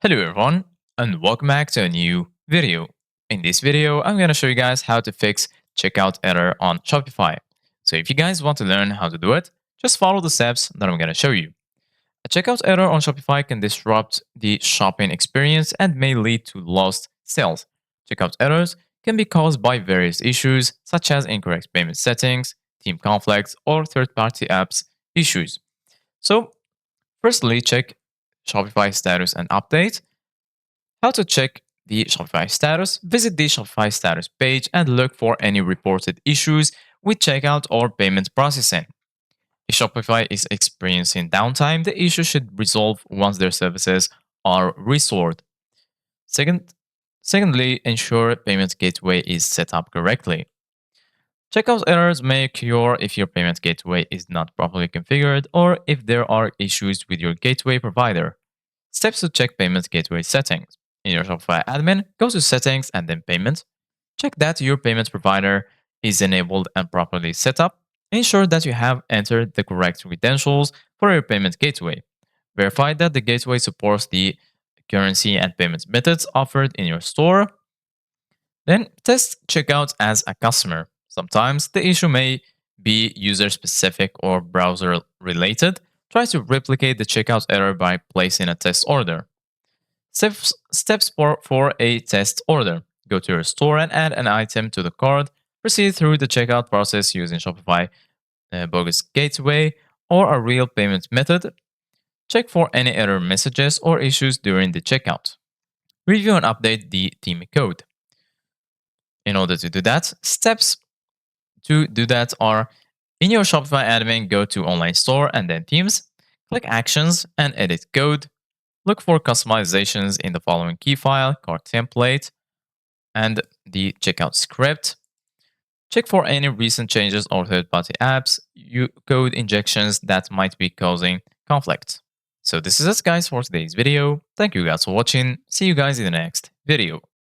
Hello everyone and welcome back to a new video. In this video, I'm going to show you guys how to fix checkout error on Shopify. So if you guys want to learn how to do it, just follow the steps that I'm going to show you. A checkout error on Shopify can disrupt the shopping experience and may lead to lost sales. Checkout errors can be caused by various issues such as incorrect payment settings, team conflicts, or third-party apps issues. So firstly, check Shopify status and update. How to check the Shopify status? Visit the Shopify status page and look for any reported issues with checkout or payment processing. If Shopify is experiencing downtime, the issue should resolve once their services are restored. Secondly, ensure payment gateway is set up correctly. Checkout errors may occur if your payment gateway is not properly configured or if there are issues with your gateway provider. Steps to check payment gateway settings. In your Shopify admin, go to Settings and then Payment. Check that your payment provider is enabled and properly set up. Ensure that you have entered the correct credentials for your payment gateway. Verify that the gateway supports the currency and payment methods offered in your store. Then test checkout as a customer. Sometimes the issue may be user specific or browser related. Try to replicate the checkout error by placing a test order. Steps for a test order. Go to your store and add an item to the cart. Proceed through the checkout process using Shopify bogus gateway or a real payment method. Check for any error messages or issues during the checkout. Review and update the theme code. In order to do that, steps to do that are in your Shopify admin, go to Online Store and then Themes. Click Actions and Edit Code. Look for customizations in the following key file, cart template, and the checkout script. Check for any recent changes or third-party apps, code injections that might be causing conflict. So this is it guys for today's video. Thank you guys for watching. See you guys in the next video.